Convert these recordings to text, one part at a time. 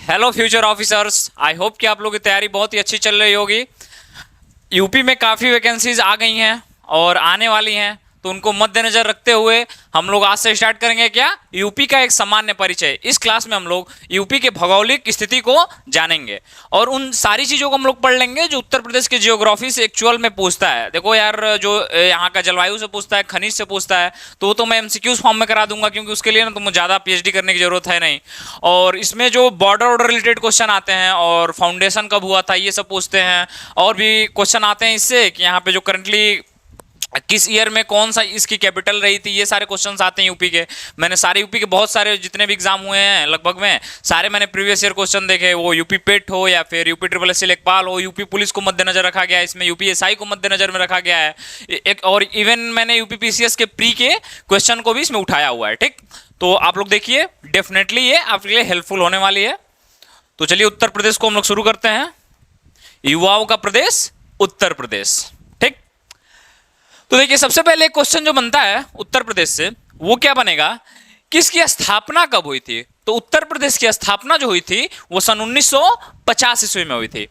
Hello future officers, I hope कि आप लोगों की तैयारी बहुत ही अच्छी चल रही होगी। यूपी में काफ़ी वैकेंसीज आ गई हैं और आने वाली हैं, तो उनको मद्देनजर रखते हुए हम लोग आज से स्टार्ट करेंगे क्या, यूपी का एक सामान्य परिचय। इस क्लास में हम लोग यूपी के भौगोलिक स्थिति को जानेंगे और उन सारी चीज़ों को हम लोग पढ़ लेंगे जो उत्तर प्रदेश के जियोग्राफी से एक्चुअल में पूछता है। देखो यार, जो यहाँ का जलवायु से पूछता है, खनिज से पूछता है, तो मैं एमसीक्यूज फॉर्म में करा दूंगा, क्योंकि उसके लिए ना तुम ज़्यादा पीएचडी करने की जरूरत है नहीं। और इसमें जो बॉर्डर ऑर्डर रिलेटेड क्वेश्चन आते हैं और फाउंडेशन कब हुआ था ये सब पूछते हैं। और भी क्वेश्चन आते हैं इससे कि यहाँ पे जो करंटली किस ईयर में कौन सा इसकी कैपिटल रही थी, ये सारे क्वेश्चंस आते हैं यूपी के। मैंने सारे यूपी के बहुत सारे जितने भी एग्जाम हुए हैं लगभग में सारे मैंने प्रीवियस ईयर क्वेश्चन देखे, वो यूपी पेट हो या फिर यूपी ट्रिपल एससी लेखपाल हो। यूपी पुलिस को मद्देनजर रखा गया है, इसमें यूपीएसआई को मद्देनजर में रखा गया है एक, और इवन मैंने यूपी पीसीएस के प्री के क्वेश्चन को भी इसमें उठाया हुआ है। ठीक, तो आप लोग देखिए, डेफिनेटली ये आपके लिए हेल्पफुल होने वाली है। तो चलिए उत्तर प्रदेश को हम लोग शुरू करते हैं। युवाओं का प्रदेश उत्तर प्रदेश। तो देखिए, सबसे पहले क्वेश्चन जो बनता है उत्तर प्रदेश से वो क्या बनेगा कि इसकी स्थापना कब हुई थी। तो उत्तर प्रदेश की स्थापना जो हुई थी वो सन 1950 ईस्वी में हुई थी।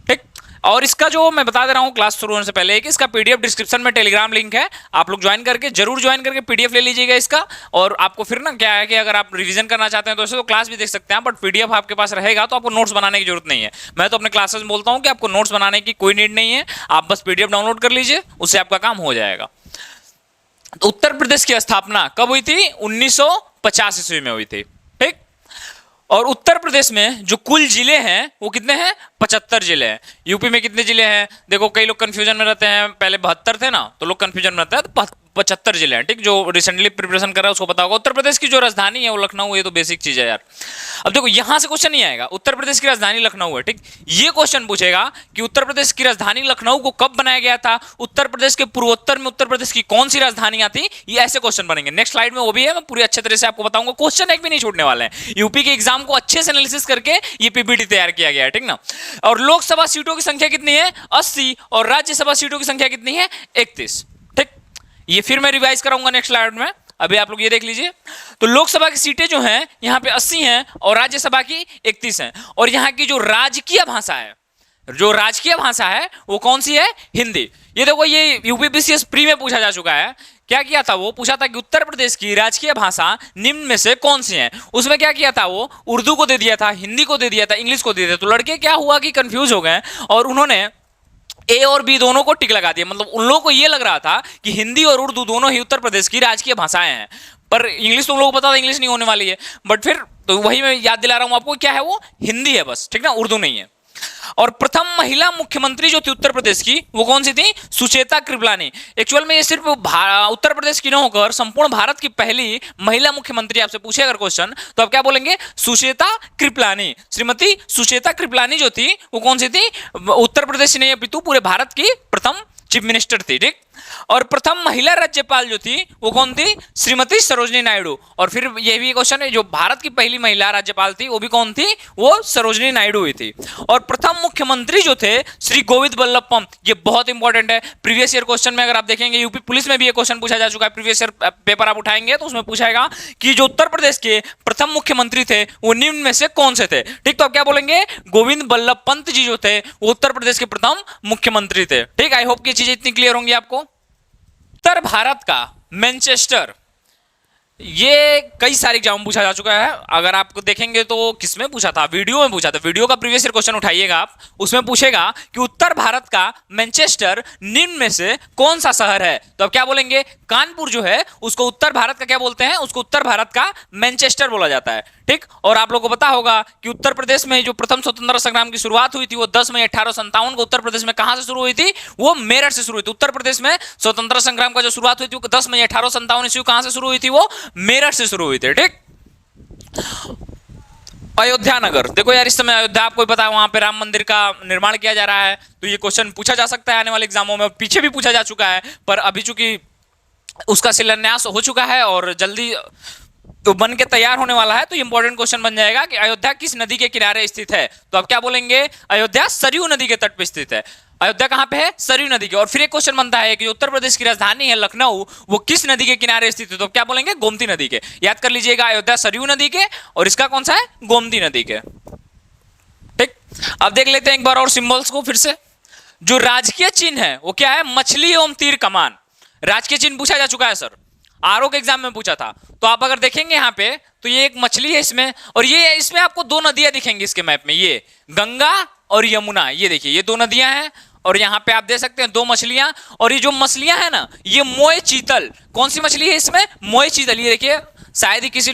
ठीक, और इसका जो मैं बता दे रहा हूँ क्लास शुरू होने से पहले कि इसका पीडीएफ डिस्क्रिप्शन में टेलीग्राम लिंक है, आप लोग जरूर ज्वाइन करके पीडीएफ ले लीजिएगा इसका। और आपको फिर ना क्या है कि अगर आप रिवीजन करना चाहते हैं तो ऐसे तो क्लास भी देख सकते हैं, बट पीडीएफ आपके पास रहेगा तो आपको नोट्स बनाने की जरूरत नहीं है। मैं तो अपने क्लासेस में बोलता हूँ कि आपको नोट्स बनाने की कोई नीड नहीं है, आप बस पीडीएफ डाउनलोड कर लीजिए, उससे आपका काम हो जाएगा। तो उत्तर प्रदेश की स्थापना कब हुई थी? 1950 ईस्वी में हुई थी। ठीक, और उत्तर प्रदेश में जो कुल जिले हैं वो कितने हैं? 75 जिले हैं। यूपी में कितने जिले हैं? देखो, कई लोग कंफ्यूजन में रहते हैं, पहले 72 थे ना, तो लोग कंफ्यूजन में रहते हैं, तो 75 जिले हैं। ठीक, जो रिसेंटली प्रिपरेशन कर रहा है उसको पता होगा। उत्तर प्रदेश की जो राजधानी है वो लखनऊ, ये तो बेसिक चीज है यार। अब देखो, यहां से क्वेश्चन नहीं आएगा उत्तर प्रदेश की राजधानी लखनऊ है। ठीक, ये क्वेश्चन पूछेगा कि उत्तर प्रदेश की राजधानी लखनऊ को कब बनाया गया था, उत्तर प्रदेश के पूर्वोत्तर में उत्तर प्रदेश की कौन सी राजधानियां थी, ये ऐसे क्वेश्चन बनेंगे। नेक्स्ट स्लाइड में वो भी है, मैं पूरी अच्छे तरह से आपको बताऊंगा, क्वेश्चन एक भी नहीं छूटने वाले हैं। यूपी के एग्जाम को अच्छे से एनालिसिस करके ये पीपीटी तैयार किया गया है। ठीक ना। और लोकसभा सीटों की संख्या कितनी है? 80, और राज्यसभा सीटों की संख्या कितनी है? 31। ठीक, ये फिर मैं रिवाइज कराऊंगा नेक्स्ट स्लाइड में, अभी आप लोग ये देख लीजिए। तो लोकसभा की सीटें जो हैं यहां पे 80 हैं और राज्यसभा की 31 हैं। और यहां की जो राजकीय भाषा है वो कौन सी है? हिंदी। ये देखो, ये यूपीपीसीएस प्री में पूछा जा चुका है। क्या किया था? वो पूछा था कि उत्तर प्रदेश की राजकीय भाषा निम्न में से कौन सी है। उसमें क्या किया था? वो उर्दू को दे दिया था, हिंदी को दे दिया था, इंग्लिश को दे दिया था। तो लड़के क्या हुआ कि कंफ्यूज हो गए और उन्होंने ए और बी दोनों को टिक लगा दिया। मतलब उन लोगों को यह लग रहा था कि हिंदी और उर्दू दोनों ही उत्तर प्रदेश की राजकीय भाषाएं हैं, पर इंग्लिश तो उन लोगों को पता था इंग्लिश नहीं होने वाली है। बट फिर तो वही मैं याद दिला रहा हूं आपको, क्या है वो? हिंदी है बस। ठीक ना, उर्दू नहीं है। और प्रथम महिला मुख्यमंत्री जो थी उत्तर प्रदेश की वो कौन सी थी? सुचेता कृपलानी। एक्चुअल में ये सिर्फ उत्तर प्रदेश की न होकर संपूर्ण भारत की पहली महिला मुख्यमंत्री। आपसे पूछे अगर क्वेश्चन तो आप क्या बोलेंगे? सुचेता कृपलानी। श्रीमती सुचेता कृपलानी जो थी वो कौन सी थी? उत्तर प्रदेश नहीं अपितु पूरे भारत की प्रथम चीफ मिनिस्टर थी। ठीक, और प्रथम महिला राज्यपाल जो थी वो कौन थी? श्रीमती सरोजनी नायडू। और फिर ये भी क्वेश्चन है, जो भारत की पहली महिला राज्यपाल थी वो भी कौन थी? वो सरोजनी नायडू हुई थी। और प्रथम मुख्यमंत्री जो थे श्री गोविंद बल्लभ पंत। ये बहुत इंपॉर्टेंट है, प्रीवियस ईयर क्वेश्चन में अगर आप देखेंगे यूपी पुलिस में भी ये क्वेश्चन पूछा जा चुका है। प्रीवियस ईयर पेपर आप उठाएंगे तो उसमें पूछाएगा कि जो उत्तर प्रदेश के प्रथम मुख्यमंत्री थे वो निम्न में से कौन से थे। ठीक, तो आप क्या बोलेंगे? गोविंद बल्लभ पंत जी जो थे वो उत्तर प्रदेश के प्रथम मुख्यमंत्री थे। ठीक, आई होप की चीजें इतनी क्लियर होंगी आपको। उत्तर भारत का मैनचेस्टर, ये कई सारे एग्जाम में पूछा जा चुका है। अगर आप देखेंगे तो किसमें पूछा था? वीडियो में पूछा था। वीडियो का प्रीवियस ईयर क्वेश्चन उठाइएगा आप, उसमें पूछेगा कि उत्तर भारत का मैनचेस्टर निम्न में से कौन सा शहर है। तो आप क्या बोलेंगे? कानपुर जो है उसको उत्तर भारत का क्या बोलते हैं? उसको उत्तर भारत का मैनचेस्टर बोला जाता है। ठीक, और आप लोगों को पता होगा कि उत्तर प्रदेश में जो प्रथम स्वतंत्रता संग्राम की शुरुआत हुई थी वो 10 मई 1857 को उत्तर प्रदेश में कहां से शुरू हुई थी? वो मेरठ से शुरू हुई थी। उत्तर प्रदेश में स्वतंत्रता संग्राम का जो शुरुआत हुई थी वो 10 मई 1857 ईस्वी कहां से शुरू हुई थी? वो मेरठ से शुरू हुई थी। ठीक, अयोध्या नगर, देखो यार, इस समय अयोध्या आपको पता है वहां पे राम मंदिर का निर्माण किया जा रहा है, तो ये क्वेश्चन पूछा जा सकता है आने वाले एग्जामों में। पीछे भी पूछा जा चुका है, पर अभी चूंकि उसका शिलान्यास हो चुका है और जल्दी तो बन के तैयार होने वाला है, तो इंपॉर्टेंट क्वेश्चन बन जाएगा कि अयोध्या किस नदी के किनारे स्थित है। तो आप क्या बोलेंगे? अयोध्या सरयू नदी के तट पर स्थित है। अयोध्या कहां पे है? सरयू नदी के। और फिर एक क्वेश्चन बनता है कि उत्तर प्रदेश की राजधानी है लखनऊ, वो किस नदी के किनारे स्थित है? तो क्या बोलेंगे? गोमती नदी के। याद कर लीजिएगा, अयोध्या सरयू नदी के और इसका कौन सा है? गोमती नदी के। अब देख लेते हैं एक बार और सिंबल्स को फिर से। जो राजकीय चिन्ह है वो क्या है, मछली एवं तीर कमान। राजकीय चिन्ह पूछा जा चुका है सर, आरओ के एग्जाम में पूछा था। तो आप अगर देखेंगे यहाँ पे तो ये एक मछली है इसमें, और ये इसमें आपको दो नदियां दिखेंगी इसके मैप में, ये गंगा और यमुना। ये देखिए ये दो नदियां हैं, और यहाँ पे आप देख सकते हैं दो मछलियां। और ये जो मछलियां हैं ना, ये मोए चीतल। कौन सी मछली है इसमें, मोए चीतल। ये देखिए शायद ही किसी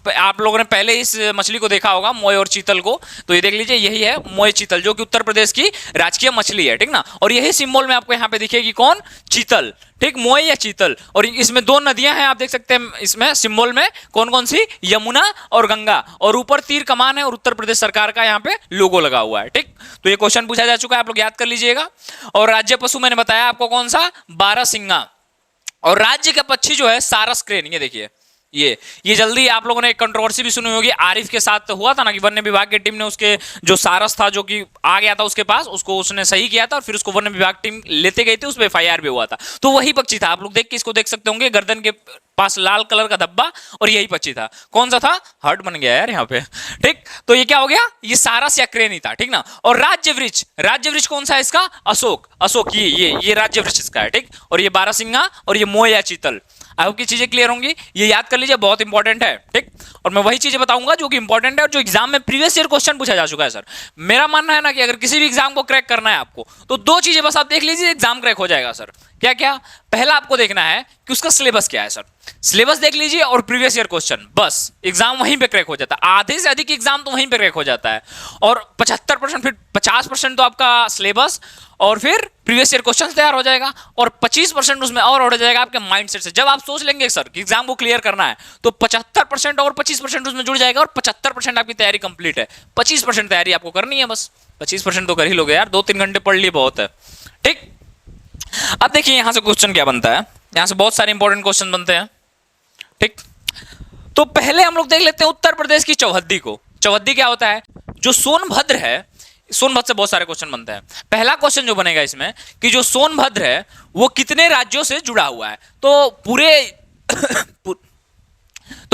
आप लोगों ने पहले इस मछली को देखा होगा, मोए और चीतल को। तो ये देख लीजिए यही है मोए चीतल, जो कि उत्तर प्रदेश की राजकीय मछली है, ठीक ना। और यही सिंबल में आपको यहाँ पे दिखेगी कौन, चीतल, ठीक, मोए या चीतल। और इसमें दो नदियां हैं, आप देख सकते हैं इसमें सिंबल में कौन कौन सी, यमुना और गंगा। और ऊपर तीर कमान है और उत्तर प्रदेश सरकार का यहाँ पे लोगो लगा हुआ है, ठीक। तो ये क्वेश्चन पूछा जा चुका है, आप लोग याद कर लीजिएगा। और राज्य पशु मैंने बताया आपको कौन सा, बारहसिंगा। और राज्य का पक्षी जो है सारस क्रेन। ये देखिए ये जल्दी आप लोगों ने एक कंट्रोवर्सी भी सुनी होगी, आरिफ के साथ हुआ था ना कि वन्य विभाग की टीम ने उसके जो सारस था जो कि आ गया था उसके पास, उसको उसने सही किया था और फिर उसको वन्य विभाग टीम लेते गई थी, उस पर एफआईआर भी हुआ था। तो वही पक्षी था, आप लोग देख के इसको देख सकते होंगे, गर्दन के पास लाल कलर का धब्बा, और यही पक्षी था। कौन सा था, हर्ट बन गया यार यहाँ पे, ठीक। तो ये क्या हो गया, ये सारस या क्रेन ही था, ठीक ना। और राज्य वृक्ष कौन सा है इसका, अशोक। अशोक ये राज्य वृक्ष इसका है, ठीक। और ये बारहसिंगा और ये मोए या चीतल। आई होप की चीजें क्लियर होंगी, ये याद कर लीजिए, बहुत इंपॉर्टेंट है, ठीक। और मैं वही चीजें बताऊंगा जो कि इंपॉर्टेंट है और जो एग्जाम में प्रीवियस ईयर क्वेश्चन पूछा जा चुका है सर। मेरा मानना है ना कि अगर किसी भी एग्जाम को क्रैक करना है आपको, तो दो चीजें बस आप देख लीजिए, एग्जाम क्रैक हो जाएगा सर। क्या क्या, पहला आपको देखना है कि उसका सिलेबस क्या है सर, सिलेबस देख लीजिए, और प्रीवियस ईयर क्वेश्चन, बस एग्जाम वहीं पे क्रैक हो जाता है। आधे से अधिक एग्जाम तो वहीं पे क्रैक हो जाता है। और 75% फिर 50% तो आपका सिलेबस और फिर प्रीवियस ईयर क्वेश्चन तैयार हो जाएगा, और 25% उसमें और हो जाएगा आपके माइंडसेट से। जब आप सोच लेंगे सर कि एग्जाम को क्लियर करना है, तो 75% और 25% उसमें जुड़ जाएगा, और 75% आपकी तैयारी कंप्लीट है। 25% तैयारी आपको करनी है, बस 25% तो कर ही लोगे यार, 2-3 घंटे पढ़ लिए बहुत है, ठीक। अब देखिए यहां से क्वेश्चन क्या बनता है, यहां से बहुत सारे इंपॉर्टेंट क्वेश्चन बनते हैं, ठीक। तो पहले हम लोग देख लेते हैं उत्तर प्रदेश की चौहद्दी को। चौहद्दी क्या होता है, जो सोनभद्र है, सोनभद्र से बहुत सारे क्वेश्चन बनते हैं। पहला क्वेश्चन जो बनेगा इसमें कि जो सोनभद्र है वो कितने राज्यों से जुड़ा हुआ है। तो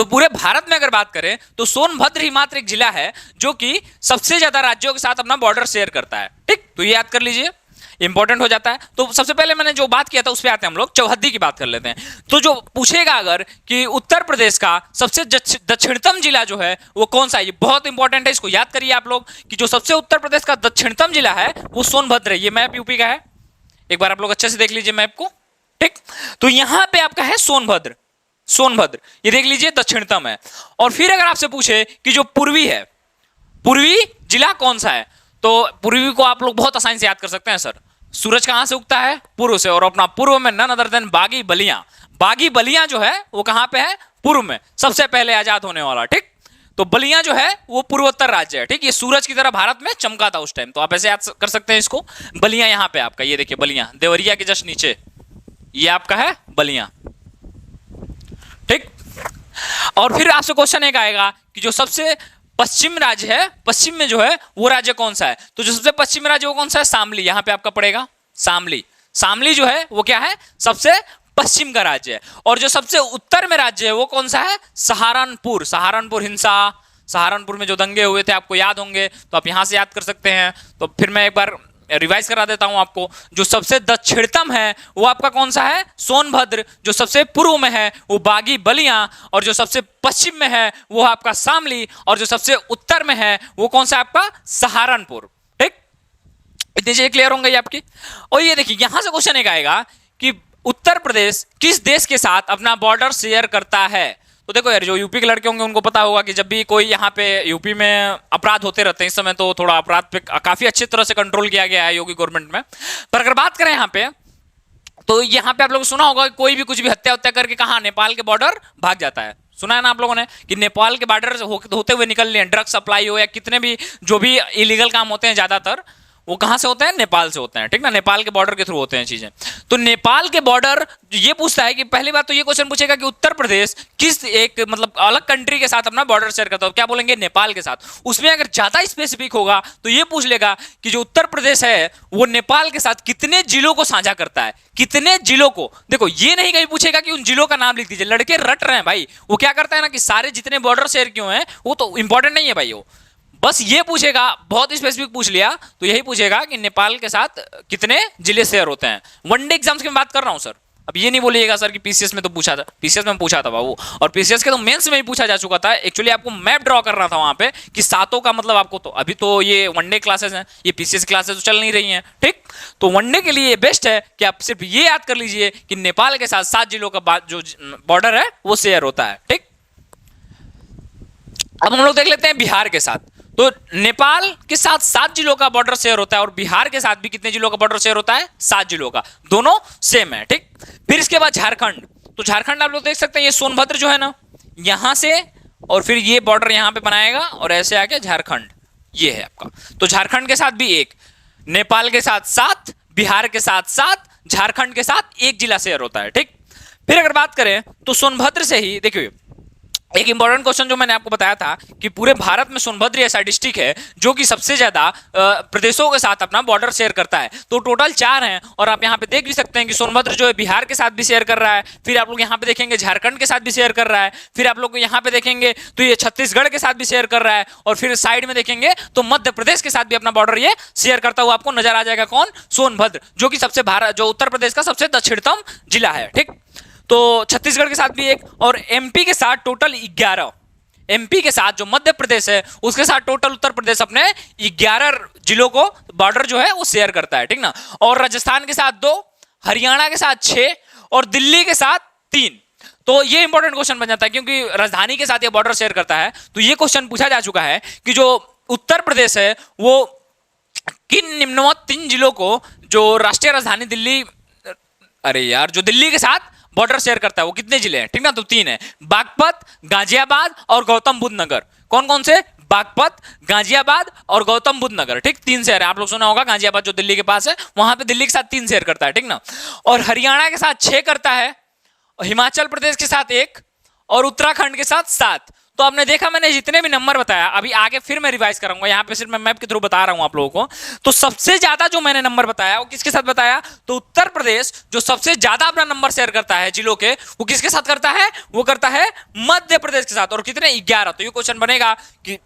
पूरे भारत में अगर बात करें तो सोनभद्र ही मात्र एक जिला है जो कि सबसे ज्यादा राज्यों के साथ अपना बॉर्डर शेयर करता है, ठीक। तो ये याद कर लीजिए, इंपॉर्टेंट हो जाता है। तो सबसे पहले मैंने जो बात किया था उस पे आते हैं हम लोग, चौहद्दी की बात कर लेते हैं। तो जो पूछेगा अगर कि उत्तर प्रदेश का सबसे दक्षिणतम जिला जो है वो कौन सा है, ये बहुत इंपॉर्टेंट है, इसको याद करिए आप लोग कि जो सबसे उत्तर प्रदेश का दक्षिणतम जिला है वो सोनभद्र है। ये मैप यूपी का है, एक बार आप लोग अच्छे से देख लीजिए मैप को, ठीक। तो यहां पे आपका है सोनभद्र, ये देख लीजिए दक्षिणतम है। और फिर अगर आपसे पूछे कि जो पूर्वी है, पूर्वी जिला कौन सा है, तो पूर्वी को आप लोग बहुत आसानी से याद कर सकते हैं सर। सूरज कहां से उगता है, पूर्व से, और अपना पूर्व में नन अदर देन बागी बलियां। बागी बलियां जो है वो कहां पे है, पूर्व में, सबसे पहले आजाद होने वाला, ठीक। तो बलियां जो है वो पूर्वोत्तर राज्य है, ठीक। ये सूरज की तरह भारत में चमका था उस टाइम, तो आप ऐसे याद कर सकते हैं इसको। बलियां यहां पे आपका, ये देखिए बलियां, देवरिया के जस्ट नीचे ये आपका है बलियां, ठीक। और फिर आपसे क्वेश्चन एक आएगा कि जो सबसे पश्चिम राज्य है, पश्चिम में जो है वो राज्य कौन सा है। तो जो सबसे पश्चिम राज्य वो कौन सा है, शामली। यहां पे आपका पड़ेगा शामली। शामली जो है वो क्या है, सबसे पश्चिम का राज्य है। और जो सबसे उत्तर में राज्य है वो कौन सा है, सहारनपुर। सहारनपुर हिंसा, सहारनपुर में जो दंगे हुए थे आपको याद होंगे, तो आप यहां से याद कर सकते हैं। तो फिर मैं एक बार रिवाइज करा देता हूं आपको। जो सबसे दक्षिणतम है वो आपका कौन सा है, सोनभद्र। जो सबसे पूर्व में है वो बागी बलियां, और जो सबसे पश्चिम में है वो आपका शामली, और जो सबसे उत्तर में है वो कौन सा आपका, सहारनपुर, ठीक। इतनी चीजें क्लियर होंगी आपकी। और ये देखिए यहां से क्वेश्चन एक आएगा कि उत्तर प्रदेश किस देश के साथ अपना बॉर्डर शेयर करता है। तो देखो यार, जो यूपी के लड़के होंगे उनको पता होगा कि जब भी कोई यहाँ पे यूपी में अपराध होते रहते हैं, इस समय तो थोड़ा अपराध पे काफी अच्छी तरह से कंट्रोल किया गया है योगी गवर्नमेंट में। पर अगर बात करें यहाँ पे, तो यहाँ पे आप लोग सुना होगा कि कोई भी कुछ भी हत्या करके कहाँ, नेपाल के बॉर्डर भाग जाता है। सुना है ना आप लोगों ने कि नेपाल के बॉर्डर होते हुए निकल लिए, ड्रग सप्लाई हो या कितने भी जो भी इलीगल काम होते हैं ज्यादातर वो कहां से होते हैं, नेपाल से होते हैं, ठीक ना। नेपाल के बॉर्डर के थ्रू होते हैं चीजें। तो नेपाल के बॉर्डर ये पूछता है कि पहली बात तो ये क्वेश्चन पूछेगा कि उत्तर प्रदेश किस एक मतलब अलग कंट्री के साथ अपना बॉर्डर शेयर करता है, क्या बोलेंगे, नेपाल के साथ। उसमें अगर ज्यादा स्पेसिफिक होगा तो ये पूछ लेगा कि जो उत्तर प्रदेश है वो नेपाल के साथ कितने जिलों को साझा करता है, कितने जिलों को। देखो ये नहीं कहीं पूछेगा कि उन जिलों का नाम लिख दीजिए, लड़के रट रहे हैं भाई। वो क्या करता है ना कि सारे जितने बॉर्डर शेयर क्यों हैं वो तो इंपॉर्टेंट नहीं है भाई, वो बस ये पूछेगा, बहुत स्पेसिफिक पूछ लिया तो यही पूछेगा कि नेपाल के साथ कितने जिले शेयर होते हैं। वनडे एग्जाम्स की मैं बात कर रहा हूं सर। अब ये नहीं बोलिएगा सर कि पीसीएस में तो पूछा था, पीसीएस में पूछा था बाबू, और पीसीएस के तो मेंस में ही पूछा जा चुका था। एक्चुअली आपको मैप ड्रॉ करना था वहां पे कि सातों का मतलब आपको, तो अभी तो ये वनडे क्लासेस हैं, ये पीसीएस क्लासेस तो चल नहीं रही हैं, ठीक। तो वनडे के लिए ये बेस्ट है कि आप सिर्फ ये याद कर लीजिए कि नेपाल के साथ 7 जिलों का जो बॉर्डर है वो शेयर होता है, ठीक। अब हम लोग देख लेते हैं बिहार के साथ। तो नेपाल के साथ 7 जिलों का बॉर्डर शेयर होता है और बिहार के साथ भी कितने जिलों का बॉर्डर शेयर होता है? 7 जिलों का, दोनों सेम है, ठीक। फिर इसके बाद झारखंड। तो झारखंड आप लोग देख सकते हैं, ये सोनभद्र जो है ना, यहां से और फिर ये बॉर्डर यहां पे बनाएगा और ऐसे आके झारखंड ये है आपका। तो झारखंड के साथ भी एक, नेपाल के साथ 7, बिहार के साथ 7, झारखंड के साथ 1 जिला शेयर होता है, ठीक। फिर अगर बात करें तो सोनभद्र से ही देखिए, एक इंपॉर्टेंट क्वेश्चन जो मैंने आपको बताया था कि पूरे भारत में सोनभद्र ऐसा डिस्ट्रिक्ट है जो कि सबसे ज्यादा प्रदेशों के साथ अपना बॉर्डर शेयर करता है। तो टोटल 4 हैं और आप यहाँ पे देख भी सकते हैं कि सोनभद्र जो है बिहार के साथ भी शेयर कर रहा है, फिर आप लोग यहाँ पे देखेंगे झारखंड के साथ भी शेयर कर रहा है, फिर आप लोग यहाँ पे देखेंगे तो ये छत्तीसगढ़ के साथ भी शेयर कर रहा है, और फिर साइड में देखेंगे तो मध्य प्रदेश के साथ भी अपना बॉर्डर ये शेयर करता हुआ आपको नजर आ जाएगा। कौन? सोनभद्र, जो कि सबसे जो उत्तर प्रदेश का सबसे दक्षिणतम जिला है, ठीक। तो छत्तीसगढ़ के साथ भी एक, और एमपी के साथ टोटल 11, एमपी के साथ जो मध्य प्रदेश है उसके साथ टोटल उत्तर प्रदेश अपने 11 जिलों को बॉर्डर जो है वो शेयर करता है, ठीक ना। और राजस्थान के साथ 2, हरियाणा के साथ 6 और दिल्ली के साथ 3। तो ये इंपॉर्टेंट क्वेश्चन बन जाता है क्योंकि राजधानी के साथ ये बॉर्डर शेयर करता है। तो ये क्वेश्चन पूछा जा चुका है कि जो उत्तर प्रदेश है वो किन निम्नवत 3 जिलों को, जो राष्ट्रीय राजधानी दिल्ली, अरे यार, जो दिल्ली के साथ बॉर्डर शेयर करता है वो कितने जिले हैं, ठीक ना। तो 3 है, बागपत, गाजियाबाद और गौतम बुद्ध नगर। कौन कौन से? बागपत, गाजियाबाद और गौतम बुद्ध नगर, ठीक। 3 शहर है, आप लोग सुना होगा गाजियाबाद जो दिल्ली के पास है, वहां पे दिल्ली के साथ 3 शेयर करता है, ठीक ना। और हरियाणा के साथ 6 करता है, हिमाचल प्रदेश के साथ 1 और उत्तराखंड के साथ 7। तो आपने देखा मैंने जितने भी नंबर बताया, अभी आगे फिर मैं रिवाइज करूंगा, यहाँ पे सिर्फ मैं मैप के थ्रू बता रहा हूं आप लोगों को। तो सबसे ज्यादा जो मैंने नंबर बताया वो किसके साथ बताया? तो उत्तर प्रदेश जो सबसे ज्यादा अपना नंबर शेयर करता है जिलों के, वो किसके साथ करता है? वो करता है मध्य प्रदेश के साथ। और कितने? 11। तो ये क्वेश्चन बनेगा कि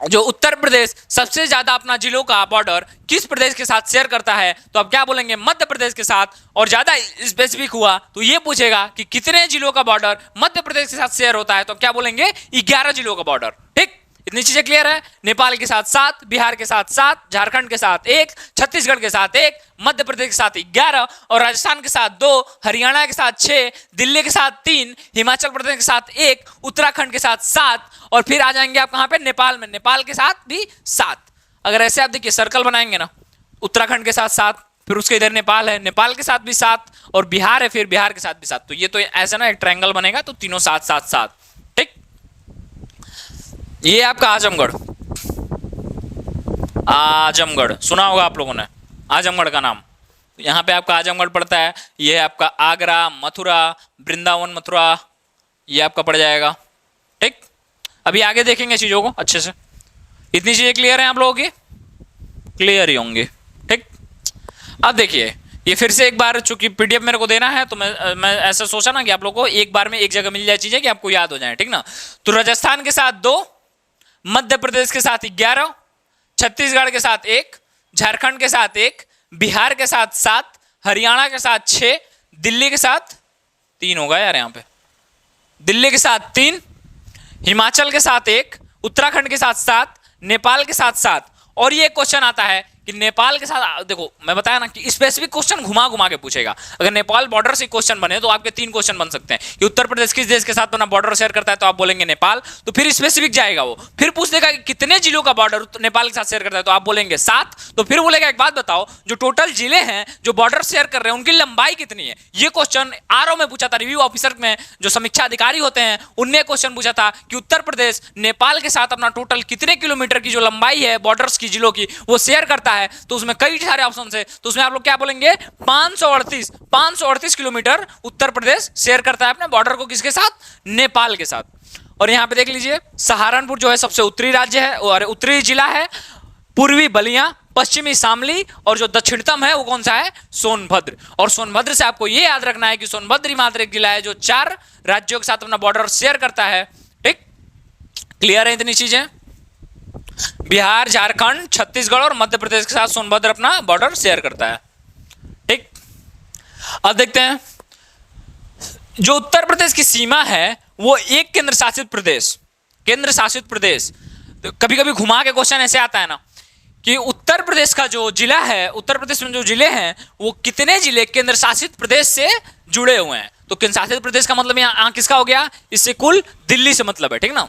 जो उत्तर प्रदेश सबसे ज्यादा अपना जिलों का बॉर्डर किस प्रदेश के साथ शेयर करता है, तो अब क्या बोलेंगे? मध्य प्रदेश के साथ। और ज्यादा स्पेसिफिक हुआ तो ये पूछेगा कि कितने जिलों का बॉर्डर मध्य प्रदेश के साथ शेयर होता है, तो अब क्या बोलेंगे? 11 जिलों का बॉर्डर, ठीक। इतनी चीजें क्लियर है। नेपाल के साथ 7, बिहार के साथ 7, झारखंड के साथ 1, छत्तीसगढ़ के साथ 1, मध्य प्रदेश के साथ 11 और राजस्थान के साथ 2, हरियाणा के साथ 6, दिल्ली के साथ 3, हिमाचल प्रदेश के साथ 1, उत्तराखंड के साथ 7, और फिर आ जाएंगे आप कहां पे? नेपाल में, नेपाल के साथ भी 7। अगर ऐसे आप देखिए सर्कल बनाएंगे ना, उत्तराखंड के साथ 7, फिर उसके इधर नेपाल है, नेपाल के साथ भी 7, और बिहार है, फिर बिहार के साथ भी 7। तो ये तो ऐसा ना एक ट्रायंगल बनेगा, तो तीनों 7 7 7, ठीक। ये आपका आजमगढ़, आजमगढ़ सुना होगा आप लोगों ने, आजमगढ़ का नाम। यहाँ पे आपका आजमगढ़ पड़ता है। ये आपका आगरा, मथुरा, वृंदावन मथुरा, ये आपका पड़ जाएगा, ठीक। अभी आगे देखेंगे चीजों को अच्छे से। इतनी चीजें क्लियर हैं आप लोगों की? क्लियर ही होंगी, ठीक। अब देखिए, ये फिर से एक बार, चूंकि पीडीएफ मेरे को देना है तो मैं ऐसा सोचा ना कि आप लोगों को एक बार में एक जगह मिल जाए चीजें कि आपको याद हो जाए, ठीक ना। तो राजस्थान के साथ 2, मध्य प्रदेश के साथ 11, छत्तीसगढ़ के साथ 1, झारखंड के साथ 1, बिहार के साथ 7, हरियाणा के साथ 6, दिल्ली के साथ 3 होगा यार यहाँ पे, दिल्ली के साथ 3, हिमाचल के साथ 1, उत्तराखंड के साथ 7, नेपाल के साथ 7। और ये क्वेश्चन आता है कि नेपाल के साथ, देखो मैं बताया ना कि स्पेसिफिक क्वेश्चन घुमा घुमा के पूछेगा। अगर नेपाल बॉर्डर से क्वेश्चन बने तो आपके 3 क्वेश्चन बन सकते हैं कि उत्तर प्रदेश किस देश के साथ अपना बॉर्डर शेयर करता है, तो आप बोलेंगे नेपाल, तो फिर स्पेसिफिक जाएगा वो। फिर पूछ देगा कि कितने जिलों का बॉर्डर नेपाल के साथ शेयर करता है, तो आप बोलेंगे 7। तो फिर बोलेगा एक बात बताओ, जो टोटल जिले हैं जो बॉर्डर शेयर कर रहे हैं उनकी लंबाई कितनी है। ये क्वेश्चन आरओ में पूछा था, रिव्यू ऑफिसर में जो समीक्षा अधिकारी होते हैं उनने क्वेश्चन पूछा था कि उत्तर प्रदेश नेपाल के साथ अपना टोटल कितने किलोमीटर की जो लंबाई है बॉर्डर्स की जिलों की वो शेयर करता है। तो उसमें कई सारे ऑप्शन है, तो उसमें आप लोग क्या बोलेंगे? 538 किलोमीटर उत्तर प्रदेश शेयर करता है अपने बॉर्डर को किसके साथ? नेपाल के साथ। और यहां पे देख लीजिए, सहारनपुर जो है सबसे उत्तरी राज्य है और उत्तरी जिला है, पूर्वी बलिया, पश्चिमी शामली, और जो दक्षिणतम है वो कौन सा है? सोनभद्र। और सोनभद्र से आपको ये याद रखना है कि सोनभद्र ही मात्र एक जिला है जो 4 राज्यों के साथ अपना बॉर्डर शेयर करता है, ठीक। क्लियर है इतनी चीजें? बिहार, झारखंड, छत्तीसगढ़ और मध्य प्रदेश के साथ सोनभद्र अपना बॉर्डर शेयर करता है। ठीक, अब देखते हैं जो उत्तर प्रदेश की सीमा है वो एक केंद्र शासित प्रदेश, केंद्र शासित प्रदेश, तो कभी कभी घुमा के क्वेश्चन ऐसे आता है ना कि उत्तर प्रदेश का जो जिला है, उत्तर प्रदेश में जो जिले हैं वो कितने जिले केंद्र शासित प्रदेश से जुड़े हुए हैं। तो केंद्र शासित प्रदेश का मतलब यहाँ किसका हो गया, इससे कुल दिल्ली से मतलब है। ठीक ना,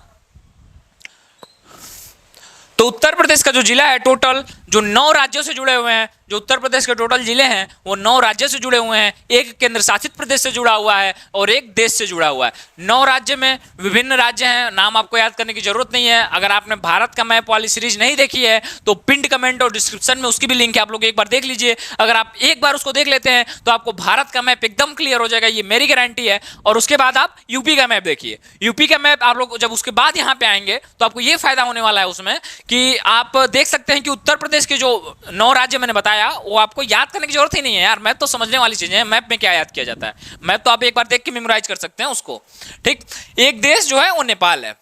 तो उत्तर प्रदेश का जो जिला है टोटल जो 9 राज्यों से जुड़े हुए हैं, जो उत्तर प्रदेश के टोटल जिले हैं वो 9 राज्यों से जुड़े हुए हैं, एक केंद्र शासित प्रदेश से जुड़ा हुआ है और एक देश से जुड़ा हुआ है। 9 राज्य में विभिन्न राज्य हैं, नाम आपको याद करने की जरूरत नहीं है। अगर आपने भारत का मैप वाली सीरीज नहीं देखी है तो पिंड कमेंट और डिस्क्रिप्शन में उसकी भी लिंक है, आप लोग एक बार देख लीजिए। अगर आप एक बार उसको देख लेते हैं तो आपको भारत का मैप एकदम क्लियर हो जाएगा, ये मेरी गारंटी है। और उसके बाद आप यूपी का मैप देखिए, यूपी का मैप आप लोग जब उसके बाद यहाँ पे आएंगे तो आपको ये फायदा होने वाला है उसमें कि आप देख सकते हैं कि उत्तर प्रदेश के जो 9 राज्य मैंने बताया वो आपको याद करने की जरूरत ही नहीं है यार, मैप तो समझने वाली चीजें हैं। मैप में क्या याद किया जाता है, मैप तो आप एक बार देख के मेमोराइज कर सकते हैं उसको। ठीक, एक देश जो है वो नेपाल है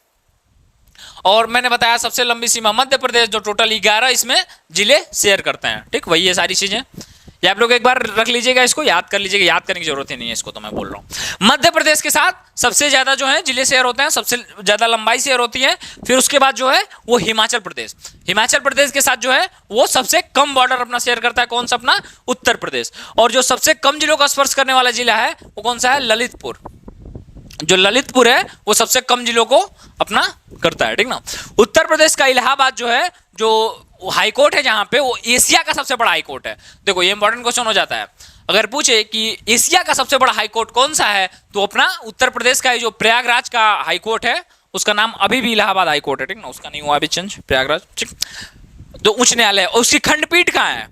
और मैंने बताया सबसे लंबी सीमा मध्य प्रदेश जो टोटल 11 इसमें जिले शेयर करते हैं। ठीक, वही ये सारी चीजें, ये आप लोग एक बार रख लीजिएगा, इसको याद कर लीजिएगा, याद करने की जरूरत ही नहीं है इसको, तो मैं बोल रहा हूँ। मध्य प्रदेश के साथ सबसे ज्यादा जो है जिले शेयर होते हैं, सबसे ज्यादा लंबाई शेयर होती है। फिर उसके बाद जो है वो हिमाचल प्रदेश, हिमाचल प्रदेश के साथ जो है वो सबसे कम बॉर्डर अपना शेयर करता है। कौन सा, अपना उत्तर प्रदेश। और जो सबसे कम जिलों का स्पर्श करने वाला जिला है वो कौन सा है, ललितपुर। जो ललितपुर है वो सबसे कम जिलों को अपना करता है। ठीक ना, उत्तर प्रदेश का इलाहाबाद जो है, जो हाई कोर्ट है जहां पे, वो एशिया का सबसे बड़ा हाई कोर्ट है। देखो ये इंपॉर्टेंट क्वेश्चन हो जाता है, अगर पूछे कि एशिया का सबसे बड़ा हाई कोर्ट कौन सा है तो अपना उत्तर प्रदेश का जो प्रयागराज का हाई कोर्ट है उसका नाम अभी भी इलाहाबाद हाई कोर्ट है। ठीक ना, उसका नहीं हुआ अभी चेंज, प्रयागराज। ठीक, तो उच्च न्यायालय, और उसकी खंडपीठ कहाँ है,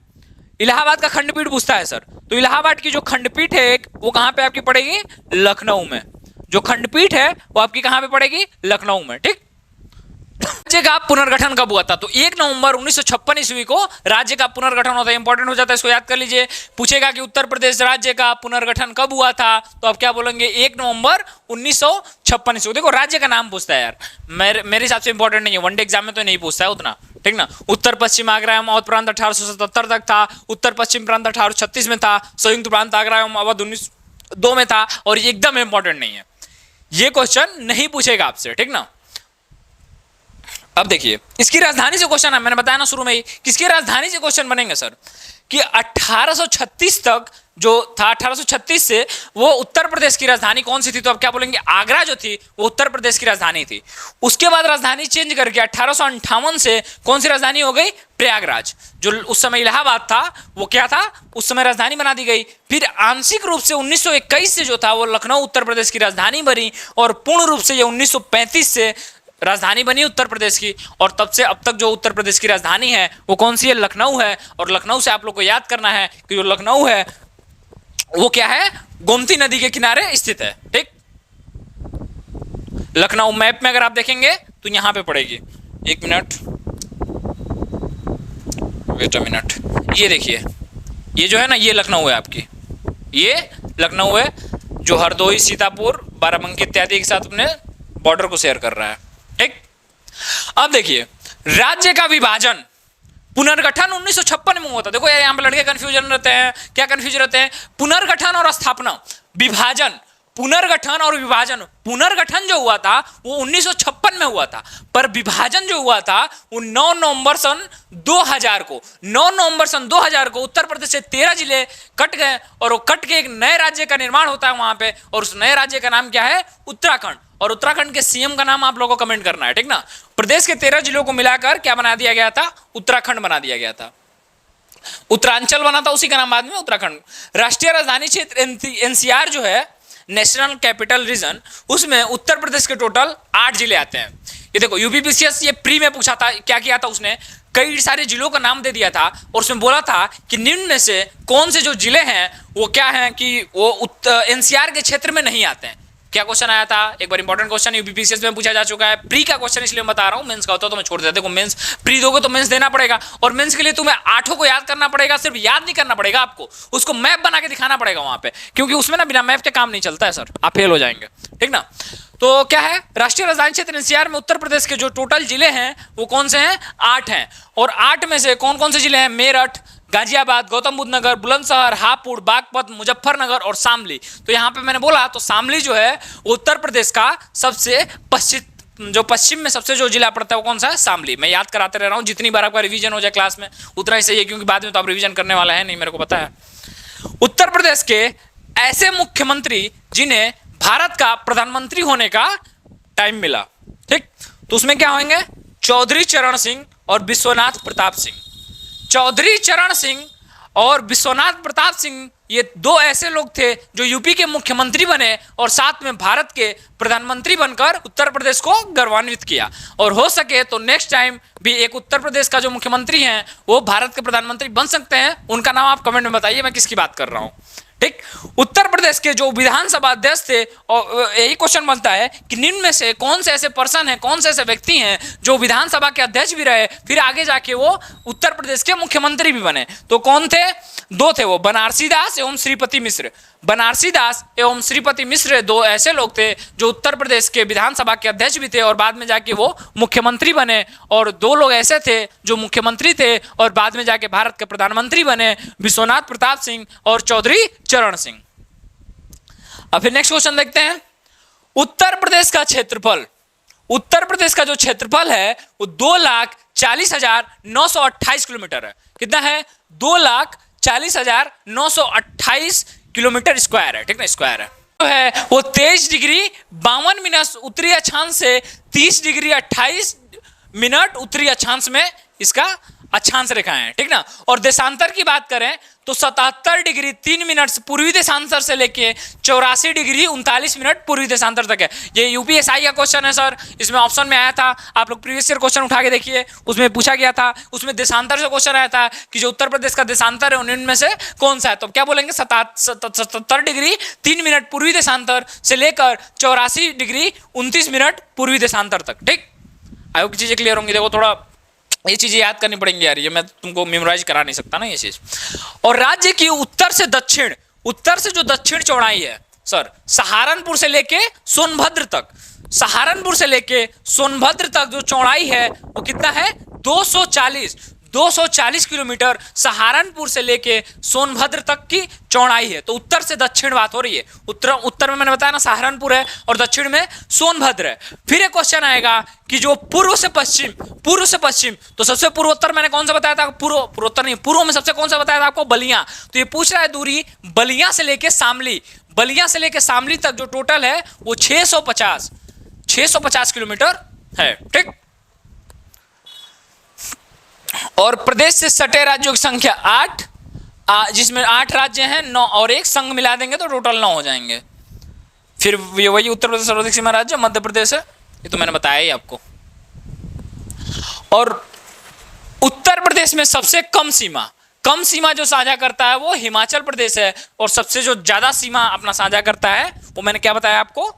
इलाहाबाद का खंडपीठ पूछता है सर, तो इलाहाबाद की जो खंडपीठ है वो कहां पे आपकी पड़ेगी, लखनऊ में। जो खंडपीठ है वो आपकी कहां पे पड़ेगी, लखनऊ में। ठीक, राज्य का पुनर्गठन कब हुआ था, तो 1 नवंबर 1956 ईस्वी को राज्य का पुनर्गठन होता है। इंपॉर्टेंट हो जाता है, इसको याद कर लीजिए। पूछेगा कि उत्तर प्रदेश राज्य का पुनर्गठन कब हुआ था तो आप क्या बोलेंगे, 1 नवंबर 1956 ईस्वी। देखो राज्य का नाम पूछता है यार, मेरे हिसाब से इंपॉर्टेंट नहीं है, वनडे एग्जाम में तो नहीं पूछता है उतना। ठीक ना, उत्तर पश्चिम आगरा एवं अवध प्रांत 1877 तक था, उत्तर पश्चिम प्रांत 1836 में था, संयुक्त प्रांत आगरा एवं अवध 1902 में था। और ये एकदम इंपॉर्टेंट नहीं है, ये क्वेश्चन नहीं पूछेगा आपसे। ठीक ना, अब देखिए इसकी राजधानी से क्वेश्चन है, मैंने बताया ना शुरू में ही, किसकी राजधानी से क्वेश्चन बनेंगे सर कि 1836 तक जो था, 1836 से वो उत्तर प्रदेश की राजधानी कौन सी थी, तो आप क्या बोलेंगे, आगरा जो थी वो उत्तर प्रदेश की राजधानी थी। उसके बाद राजधानी चेंज करके 1858 से कौन सी राजधानी हो गई, प्रयागराज। जो उस समय इलाहाबाद था वो क्या था, उस समय राजधानी बना दी गई। फिर आंशिक रूप से 1921 से जो था वो लखनऊ उत्तर प्रदेश की राजधानी बनी, और पूर्ण रूप से ये 1935 से राजधानी बनी उत्तर प्रदेश की। और तब से अब तक जो उत्तर प्रदेश की राजधानी है वो कौन सी है, लखनऊ है। और लखनऊ से आप लोग को याद करना है कि जो लखनऊ है वो क्या है, गोमती नदी के किनारे स्थित है। ठीक, लखनऊ मैप में अगर आप देखेंगे तो यहां पे पड़ेगी, एक मिनट, वेट अ मिनट, ये देखिए, ये जो है ना ये लखनऊ है आपकी, ये लखनऊ है जो हरदोई, सीतापुर, बाराबंकी इत्यादि के साथ अपने बॉर्डर को शेयर कर रहा है। ठीक, अब देखिए राज्य का विभाजन, पुनर्गठन 1956 में हुआ था। देखो यार यहाँ पे लड़के कंफ्यूजन रहते हैं, क्या कंफ्यूजन रहते हैं, पुनर्गठन और स्थापना, विभाजन, पुनर्गठन और विभाजन। पुनर्गठन जो हुआ था वो 1956 में हुआ था, पर विभाजन जो हुआ था वो 9 नवंबर सन 2000 को, 9 नवंबर सन 2000 को उत्तर प्रदेश से 13 जिले कट गए और वो कट के एक नए राज्य का निर्माण होता है वहां पे। और उस नए राज्य का नाम क्या है, उत्तराखंड। और उत्तराखंड के सीएम का नाम आप लोगों को कमेंट करना है। ठीक ना, प्रदेश के 13 जिलों को मिलाकर क्या बना दिया गया था, उत्तराखंड बना दिया गया था। उत्तरांचल बना था, उसी का नाम बाद में उत्तराखंड। राष्ट्रीय राजधानी क्षेत्र एनसीआर जो है, नेशनल कैपिटल रीजन, उसमें उत्तर प्रदेश के टोटल 8 जिले आते हैं। ये देखो यूपीपीसीएस ये प्री में पूछा था, क्या किया था उसने, कई सारे जिलों का नाम दे दिया था और उसमें बोला था कि निम्न में से कौन से जो जिले हैं वो क्या हैं कि वो एनसीआर के क्षेत्र में नहीं आते हैं। क्या क्वेश्चन आया था, एक बार इंपॉर्टेंट क्वेश्चन यूपीपीसीएस में पूछा जा चुका है। प्री का क्वेश्चन इसलिए मैं बता रहा हूं, मेंस का होता तो मैं छोड़ देता। देखो मेंस प्री दोगे तो मेंस देना पड़ेगा, और मेंस के लिए तुम्हें 8 को याद करना पड़ेगा। सिर्फ याद नहीं करना पड़ेगा, आपको उसको मैप बना के दिखाना पड़ेगा वहां पे, क्योंकि उसमें ना बिना मैप के काम नहीं चलता है सर, आप फेल हो जाएंगे, ठीक ना। तो क्या है, राष्ट्रीय राजधानी क्षेत्र एनसीआर में उत्तर प्रदेश के जो टोटल जिले हैं वो कौन से हैं, 8 हैं। और 8 में से कौन कौन से जिले हैं, मेरठ, गाजियाबाद, गौतम बुद्ध नगर, बुलंदशहर, हापुड़, बागपत, मुजफ्फरनगर और शामली। तो यहाँ पे मैंने बोला तो शामली जो है उत्तर प्रदेश का सबसे पश्चिम में सबसे जो जिला पड़ता है वो कौन सा है, शामली। मैं याद कराते रह रहा हूँ, जितनी बार आपका रिवीजन हो जाए क्लास में उतना ही सही है, क्योंकि बाद में तो आप रिवीजन करने वाला है नहीं, मेरे को पता है। उत्तर प्रदेश के ऐसे मुख्यमंत्री जिन्हें भारत का प्रधानमंत्री होने का टाइम मिला, ठीक, तो उसमें क्या होंगे, चौधरी चरण सिंह और विश्वनाथ प्रताप सिंह। चौधरी चरण सिंह और विश्वनाथ प्रताप सिंह ये 2 ऐसे लोग थे जो यूपी के मुख्यमंत्री बने और साथ में भारत के प्रधानमंत्री बनकर उत्तर प्रदेश को गौरवान्वित किया। और हो सके तो नेक्स्ट टाइम भी एक उत्तर प्रदेश का जो मुख्यमंत्री हैं वो भारत के प्रधानमंत्री बन सकते हैं। उनका नाम आप कमेंट में बताइए मैं किसकी बात कर रहा हूं, ठीक। उत्तर प्रदेश के जो विधानसभा अध्यक्ष थे, और यही क्वेश्चन बनता है कि निम्न में से कौन से ऐसे पर्सन हैं, कौन से ऐसे व्यक्ति हैं जो विधानसभा के अध्यक्ष भी रहे, फिर आगे जाके वो उत्तर प्रदेश के मुख्यमंत्री भी बने। तो कौन थे, 2 थे वो, बनारसी दास एवं श्रीपति मिश्र। बनारसी दास एवं श्रीपति मिश्र 2 ऐसे लोग थे जो उत्तर प्रदेश के विधानसभा के अध्यक्ष भी थे और बाद में जाके वो मुख्यमंत्री बने। और 2 लोग ऐसे थे जो मुख्यमंत्री थे और बाद में जाके भारत के प्रधानमंत्री बने, विश्वनाथ प्रताप सिंह और चौधरी चरण सिंह। अब फिर नेक्स्ट क्वेश्चन देखते हैं। उत्तर प्रदेश का क्षेत्रफल, उत्तर प्रदेश का जो क्षेत्रफल है वो 2,40,928 किलोमीटर है। कितना है, 2,40,928 किलोमीटर स्क्वायर है, ठीक ना, स्क्वायर है। तो है वो 23 डिग्री 52 मिनट उत्तरी अक्षांश से 30 डिग्री 28 मिनट उत्तरी अक्षांश में इसका अक्षांश रेखा है, ठीक ना। और देशांतर की बात करें तो 77 डिग्री 3 मिनट पूर्वी देशांतर से लेके 84 डिग्री 39 मिनट पूर्वी देशांतर तक है। ये यूपीएसआई का क्वेश्चन है सर, इसमें ऑप्शन में आया था, आप लोग प्रीवियस ईयर क्वेश्चन उठा के देखिए, उसमें पूछा गया था, उसमें देशांतर से क्वेश्चन आया था कि जो उत्तर प्रदेश का देशांतर है उनमें से कौन सा है। तो क्या बोलेंगे, 77 डिग्री 3 मिनट पूर्वी देशांतर से लेकर 84 डिग्री 29 मिनट पूर्वी देशांतर तक, ठीक। आई होप चीजें क्लियर होंगी। देखो थोड़ा ये चीजें याद करनी पड़ेंगी यार, ये मैं तुमको मेमोराइज करा नहीं सकता ना ये चीज। और राज्य की उत्तर से दक्षिण, उत्तर से जो दक्षिण चौड़ाई है सर, सहारनपुर से लेके सोनभद्र तक, सहारनपुर से लेके सोनभद्र तक जो चौड़ाई है वो कितना है, 240 किलोमीटर सहारनपुर से लेके सोनभद्र तक की चौड़ाई है। तो उत्तर से दक्षिण बात हो रही है। उत्तर में मैंने बताया ना सहारनपुर है और दक्षिण में सोनभद्र है। फिर एक क्वेश्चन आएगा कि जो पूर्व से पश्चिम, तो सबसे पूर्वोत्तर मैंने कौन सा बताया था, पूर्वोत्तर नहीं, पूर्व में सबसे कौन सा बताया था आपको, बलिया। तो ये पूछ रहा है दूरी बलिया से लेके शामली, बलिया से लेके शामली तक जो टोटल है वो 650 किलोमीटर है, ठीक। और प्रदेश से सटे राज्यों की संख्या 8, जिसमें 8 राज्य हैं, 9 और 1 संघ मिला देंगे तो टोटल 9 हो जाएंगे। फिर वही उत्तर प्रदेश सर्वाधिक सीमा राज्य मध्य प्रदेश है, ये तो मैंने बताया ही आपको। और उत्तर प्रदेश में सबसे कम सीमा जो साझा करता है वो हिमाचल प्रदेश है, और सबसे जो ज्यादा सीमा अपना साझा करता है वो मैंने क्या बताया आपको,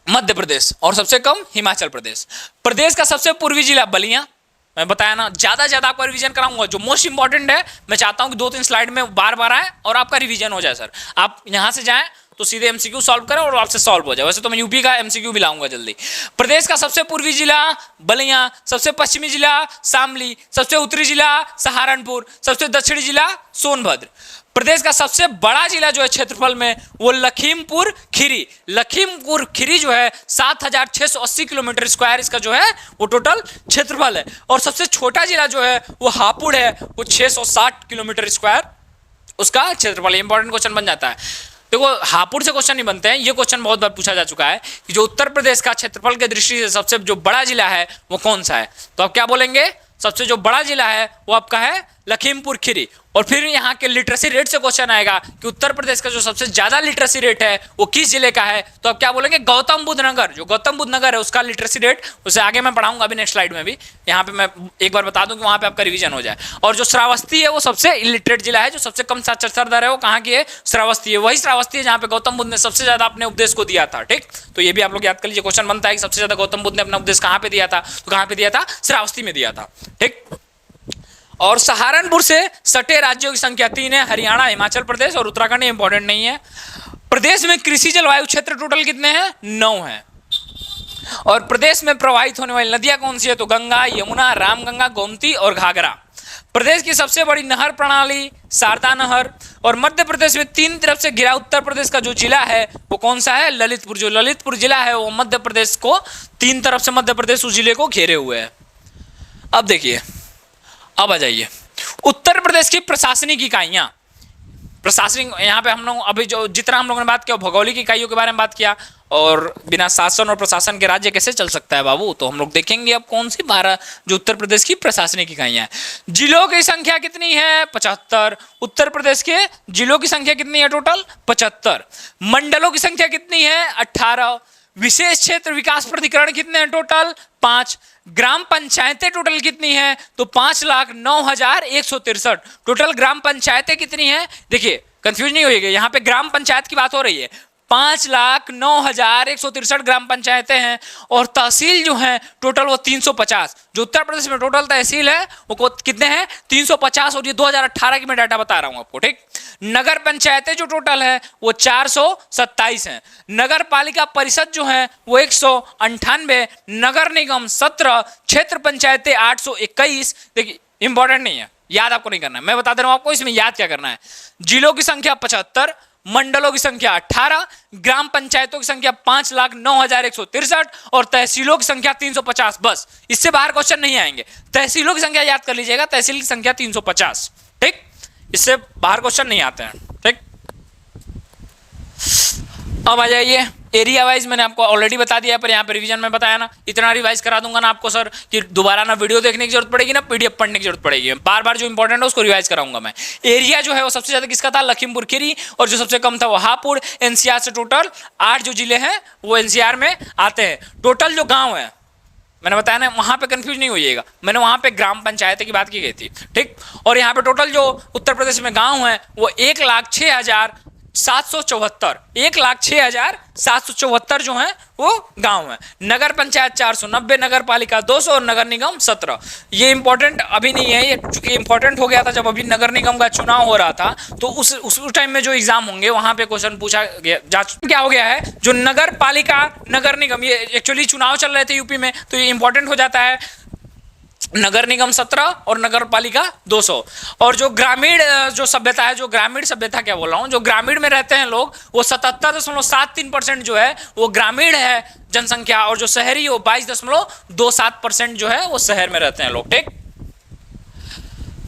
मध्य प्रदेश, और सबसे कम हिमाचल प्रदेश। प्रदेश का सबसे पूर्वी जिला बलिया, मैं बताया ना, ज्यादा आपका रिवीजन कराऊंगा। जो मोस्ट इंपॉर्टेंट है मैं चाहता हूं कि 2-3 स्लाइड में बार आए और आपका रिवीजन हो जाए सर। आप यहां से जाएं तो सीधे एमसीक्यू सॉल्व करें और आपसे सॉल्व हो जाए। वैसे तो मैं यूपी का एमसीक्यू भी लाऊंगा जल्दी। प्रदेश का सबसे पूर्वी जिला बलिया, सबसे पश्चिमी जिला शामली, सबसे उत्तरी जिला सहारनपुर, सबसे दक्षिणी जिला सोनभद्र। प्रदेश का सबसे बड़ा जिला जो है क्षेत्रफल में वो लखीमपुर खीरी जो है 7,680 किलोमीटर स्क्वायर इसका जो है वो टोटल क्षेत्रफल है। और सबसे छोटा जिला जो है वो हापुड़ है, वो 660 किलोमीटर स्क्वायर उसका क्षेत्रफल। इंपॉर्टेंट क्वेश्चन बन जाता है। देखो हापुड़ से क्वेश्चन नहीं बनते हैं, ये क्वेश्चन बहुत बार पूछा जा चुका है कि जो उत्तर प्रदेश का क्षेत्रफल के दृष्टि से सबसे जो बड़ा जिला है वो कौन सा है। तो आप क्या बोलेंगे, सबसे जो बड़ा जिला है वो आपका है लखीमपुर खीरी। और फिर यहाँ के लिटरेसी रेट से क्वेश्चन आएगा कि उत्तर प्रदेश का जो सबसे ज्यादा लिटरेसी रेट है वो किस जिले का है, तो अब क्या बोलेंगे, गौतम बुद्ध नगर। जो गौतम बुद्ध नगर है उसका लिटरेसी रेट, उसे आगे मैं पढ़ाऊंगा अभी नेक्स्ट स्लाइड में भी। यहाँ पे मैं एक बार बता दूं कि वहां पे आपका रिवीजन हो जाए। और जो श्रावस्ती है वो सबसे इलिटरेट जिला है, जो सबसे कम साक्षरता दर है वो कहाँ की है, श्रावस्ती है। वही श्रावस्ती है जहाँ पे गौतम बुद्ध ने सबसे ज्यादा अपने उपदेश को दिया था। ठीक, तो ये भी आप लोग याद कर लीजिए, क्वेश्चन बनता है कि सबसे ज्यादा गौतम बुद्ध ने अपना उपदेश कहाँ पे दिया था, तो कहाँ पे दिया था, श्रावस्ती में दिया था। ठीक, और सहारनपुर से सटे राज्यों की संख्या 3 है, हरियाणा, हिमाचल प्रदेश और उत्तराखंड। इंपॉर्टेंट नहीं है। प्रदेश में कृषि जलवायु क्षेत्र टोटल कितने हैं, 9 हैं। और प्रदेश में प्रवाहित होने वाली नदियां कौन सी है, तो गंगा, यमुना, रामगंगा, गोमती और घाघरा। प्रदेश की सबसे बड़ी नहर प्रणाली शारदा नहर। और मध्य प्रदेश में 3 तरफ से घिरा उत्तर प्रदेश का जो जिला है वो कौन सा है, ललितपुर। जो ललितपुर जिला है वो मध्य प्रदेश को 3 तरफ से मध्य प्रदेश उस जिले को घेरे हुए है। अब देखिए, अब आ जाइए उत्तर प्रदेश की प्रशासनिक इकाइयां। प्रशासनिक, यहाँ पे हम लोग अभी जो जितना हम लोगों ने बात किया भौगोलिक इकाइयों के बारे में बात किया, और बिना शासन और प्रशासन के राज्य कैसे चल सकता है बाबू, तो हम लोग देखेंगे अब कौन सी 12 जो उत्तर प्रदेश की प्रशासनिक इकाइयां हैं। जिलों की संख्या कितनी है, 75। उत्तर प्रदेश के जिलों की संख्या कितनी है, टोटल 75। मंडलों की संख्या कितनी है, 18। विशेष क्षेत्र विकास प्राधिकरण कितने हैं, टोटल 5। ग्राम पंचायतें टोटल कितनी है, तो 5,09,163। टोटल ग्राम पंचायतें कितनी है, देखिए कंफ्यूज नहीं होइएगा, यहाँ पे ग्राम पंचायत की बात हो रही है। 5,09,163 ग्राम पंचायतें हैं। और तहसील जो है टोटल वो 350। जो उत्तर प्रदेश में टोटल तहसील है वो कितने हैं, 350। और ये 2018 की मैं डाटा बता रहा हूं आपको। ठीक, नगर पंचायतें जो टोटल है वो 427 हैं। नगर पालिका परिषद जो है वो 198। नगर निगम 17। क्षेत्र पंचायतें 821। देखिए इंपॉर्टेंट नहीं है, याद आपको नहीं करना है, मैं बता दे रहा हूं आपको इसमें याद क्या करना है। जिलों की संख्या 75, मंडलों की संख्या 18, ग्राम पंचायतों की संख्या 5,09,163 और तहसीलों की संख्या 350। बस, इससे बाहर क्वेश्चन नहीं आएंगे। तहसीलों की संख्या याद कर लीजिएगा, तहसील की संख्या 350। ठीक, इससे बाहर क्वेश्चन नहीं आते हैं। ठीक, अब आ जाइए एरिया वाइज। मैंने आपको ऑलरेडी बता दिया, पर यहाँ पे रिवीजन में बताया ना, इतना रिवाइज करा दूंगा ना आपको सर कि दोबारा ना वीडियो देखने की जरूरत पड़ेगी ना पीडीएफ पढ़ने की जरूरत पड़ेगी। बार बार जो इंपॉर्टेंट है उसको रिवाइज कराऊंगा मैं। एरिया जो है वो सबसे ज्यादा किसका था, लखीमपुर खीरी। और जो सबसे कम था वो हापुड़। एनसीआर से टोटल 8 जो जिले हैं वो एनसीआर में आते हैं। टोटल जो गाँव है मैंने बताया ना, वहां पे कंफ्यूज नहीं होइएगा, मैंने वहां पे ग्राम पंचायत की बात की गई थी। ठीक, और यहाँ पे टोटल जो उत्तर प्रदेश में गांव है वो 1,06,774। 1,06,774 जो है वो गांव है। नगर पंचायत 490, नगर पालिका 200 और नगर निगम 17। ये इंपॉर्टेंट अभी नहीं है, ये चूंकि इंपॉर्टेंट हो गया था जब अभी नगर निगम का चुनाव हो रहा था, तो उस टाइम में जो एग्जाम होंगे वहां पे क्वेश्चन पूछा गया। क्या हो गया है, जो नगर पालिका नगर निगम, ये एक्चुअली चुनाव चल रहे थे यूपी में, तो ये इंपॉर्टेंट हो जाता है। नगर निगम 17 और नगर पालिका 200। और जो ग्रामीण जो सभ्यता है, जो ग्रामीण सभ्यता क्या बोल रहा हूँ, जो ग्रामीण में रहते हैं लोग वो 77.73% जो है वो ग्रामीण है जनसंख्या। और जो शहरी वो 22.27% जो है वो शहर में रहते हैं लोग। ठीक,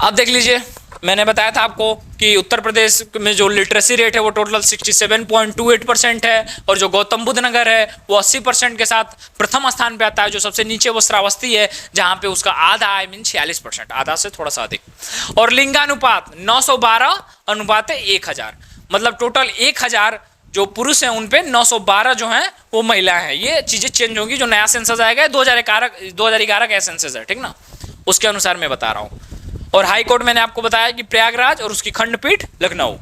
अब देख लीजिए, मैंने बताया था आपको कि उत्तर प्रदेश में जो लिटरेसी रेट है वो टोटल 67.28% है। और जो गौतम बुद्ध नगर है वो 80% के साथ प्रथम स्थान पे आता है। जो सबसे नीचे वो श्रावस्ती है जहां पे उसका आधा आई मीन 46%, आधा से थोड़ा सा अधिक। और लिंगानुपात 912:1000, मतलब टोटल 1000 जो पुरुष हैं उन पे 912 जो हैं वो महिलाएं हैं। ये चीजें चेंज होंगी, जो नया सेंसस आएगा 2011 का सेंसस है। ठीक ना, उसके अनुसार मैं बता रहा हूं। और हाई कोर्ट मैंने आपको बताया कि प्रयागराज और उसकी खंडपीठ लखनऊ।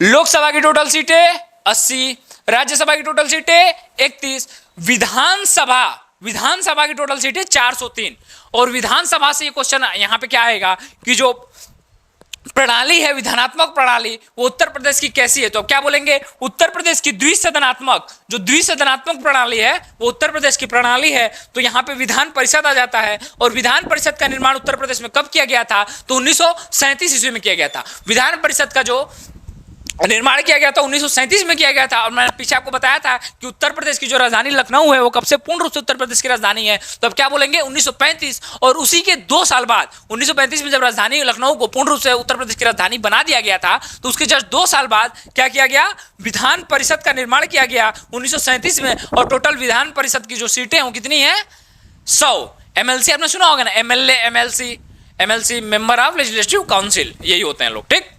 लोकसभा की टोटल सीटें 80, राज्यसभा की टोटल सीटें 31, विधानसभा की टोटल सीटें 403। और विधानसभा से ये क्वेश्चन यहां पे क्या आएगा कि जो प्रणाली है, विधानात्मक प्रणाली, वो उत्तर प्रदेश की कैसी है, तो क्या बोलेंगे, उत्तर प्रदेश की द्विसदनात्मक प्रणाली है वो उत्तर प्रदेश की प्रणाली है। तो यहाँ पे विधान परिषद आ जाता है। और विधान परिषद का निर्माण उत्तर प्रदेश में कब किया गया था, तो 1937 ईस्वी में किया गया था। विधान परिषद का जो निर्माण किया गया था 1937 में किया गया था। और मैंने पीछे आपको बताया था कि उत्तर प्रदेश की जो राजधानी लखनऊ है वो कब से पूर्ण रूप से उत्तर प्रदेश की राजधानी है, तो अब क्या बोलेंगे 1935। और उसी के 2 साल बाद 1935 में जब राजधानी लखनऊ को पूर्ण रूप से उत्तर प्रदेश की राजधानी बना दिया गया था, तो उसके जस्ट 2 साल बाद क्या किया गया, विधान परिषद का निर्माण किया गया 1937 में। और टोटल विधान परिषद की जो सीटें हैं वो कितनी है, 100। एमएलसी आपने सुना होगा ना, MLA MLC, MLC, member of legislative council, यही होते हैं लोग, ठीक।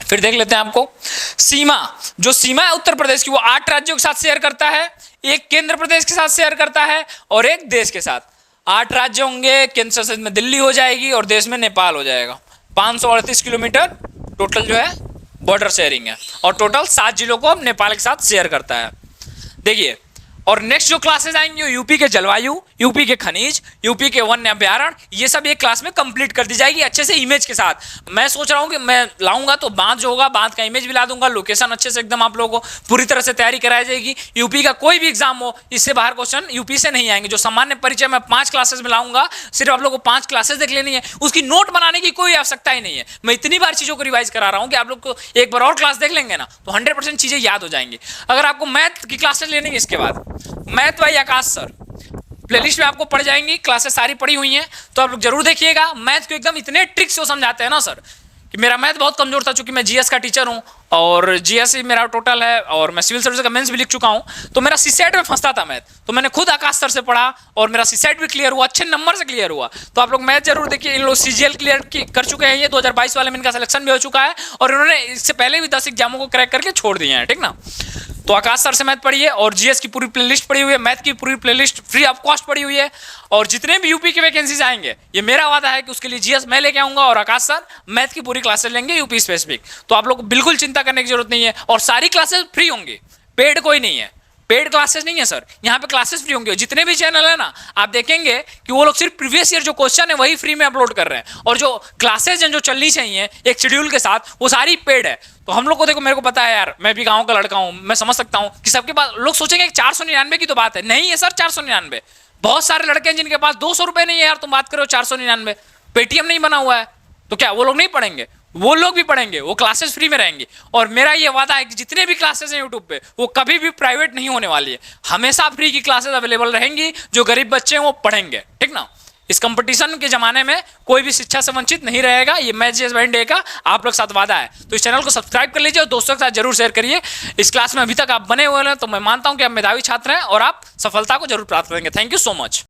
फिर देख लेते हैं आपको सीमा, जो सीमा है उत्तर प्रदेश की वो 8 राज्यों के साथ शेयर करता है, एक केंद्र प्रदेश के साथ शेयर करता है और एक देश के साथ। 8 राज्य होंगे, केंद्र शासित में दिल्ली हो जाएगी और देश में नेपाल हो जाएगा। 538 किलोमीटर टोटल जो है बॉर्डर शेयरिंग है और टोटल 7 जिलों को अब नेपाल के साथ शेयर करता है। देखिए, और नेक्स्ट जो क्लासेस आएंगी वो यूपी के जलवायु, यूपी के खनिज, यूपी के वन्य अभ्यारण्य, ये सब एक क्लास में कंप्लीट कर दी जाएगी अच्छे से इमेज के साथ। मैं सोच रहा हूँ कि मैं लाऊंगा तो बांध जो होगा, बांध का इमेज भी ला दूंगा, लोकेशन अच्छे से एकदम आप लोगों को पूरी तरह से तैयारी कराई जाएगी। यूपी का कोई भी एग्जाम हो, इससे बाहर क्वेश्चन यूपी से नहीं आएंगे। जो सामान्य परिचय मैं 5 क्लासेस में लाऊंगा, सिर्फ आप लोग को 5 क्लासेस देख लेनी है, उसकी नोट बनाने की कोई आवश्यकता ही नहीं है। मैं इतनी बार चीजों को रिवाइज करा रहा हूँ कि आप लोग को एक बार और क्लास देख लेंगे ना तो 100% चीजें याद हो जाएंगी। अगर आपको मैथ की क्लासेस लेनी है, इसके बाद मैथ भाई आकाश सर प्लेलिस्ट में आपको पढ़ जाएंगी, क्लासेस सारी पढ़ी हुई हैं, तो आप लोग जरूर देखिएगा। मैथ को एकदम इतने ट्रिक से समझाते हैं ना सर कि मेरा मैथ बहुत कमजोर था, चूंकि मैं जीएस का टीचर हूं और जीएस ही मेरा टोटल है और मैं सिविल सर्विस का मेंस भी लिख चुका हूं, तो मेरा सीसेट में फंसता था मैथ, तो मैंने खुद आकाश सर से पढ़ा और मेरा सीसेट भी क्लियर हुआ, अच्छे नंबर से क्लियर हुआ। तो आप लोग मैथ जरूर देखिए। इन लोग सीजीएल क्लियर कर चुके हैं, ये 2022 वाले में इनका सिलेक्शन भी हो चुका है और इन्होंने इससे पहले भी 10 एग्जामों को क्रैक करके छोड़ दिए हैं, ठीक ना। तो आकाश सर से मैथ पढ़िए और जीएस की पूरी प्लेलिस्ट पड़ी हुई है, मैथ की पूरी प्लेलिस्ट फ्री ऑफ कॉस्ट पड़ी हुई है। और जितने भी यूपी के वैकेंसीज आएंगे, ये मेरा वादा है कि उसके लिए जीएस मैं लेके आऊंगा और आकाश सर मैथ की पूरी क्लासेस लेंगे यूपी स्पेसिफिक। तो आप लोग को बिल्कुल चिंता करने की जरूरत नहीं है और सारी क्लासेस फ्री होंगी, पेड कोई नहीं है, पेड क्लासेस नहीं है सर, यहाँ पे क्लासेस फ्री होंगे। जितने भी चैनल है ना, आप देखेंगे कि वो लोग सिर्फ प्रीवियस ईयर जो क्वेश्चन है वही फ्री में अपलोड कर रहे हैं और जो क्लासेस हैं जो चलनी चाहिए एक शेड्यूल के साथ, वो सारी पेड है। तो हम लोग को देखो, मेरे को पता है यार, मैं भी गांव का लड़का हूं, मैं समझ सकता हूं कि सबके पास, लोग सोचेंगे 499 की तो बात है, नहीं है सर 499। बहुत सारे लड़के हैं जिनके पास 200 रुपए नहीं है यार, तुम बात करो 499, पेटीएम नहीं बना हुआ है, तो क्या वो लोग नहीं पढ़ेंगे? वो लोग भी पढ़ेंगे, वो क्लासेस फ्री में रहेंगी। और मेरा ये वादा है कि जितने भी क्लासेस हैं यूट्यूब पे, वो कभी भी प्राइवेट नहीं होने वाली है, हमेशा फ्री की क्लासेस अवेलेबल रहेंगी। जो गरीब बच्चे हैं वो पढ़ेंगे, ठीक ना। इस कंपटीशन के जमाने में कोई भी शिक्षा से वंचित नहीं रहेगा, ये मैथ जीएस डे का आप लोग साथ वादा है। तो इस चैनल को सब्सक्राइब कर लीजिए और दोस्तों के साथ जरूर शेयर करिए। इस क्लास में अभी तक आप बने हुए हैं तो मैं मानता हूं कि आप मेधावी छात्र हैं और आप सफलता को जरूर प्राप्त करेंगे। Thank you so much.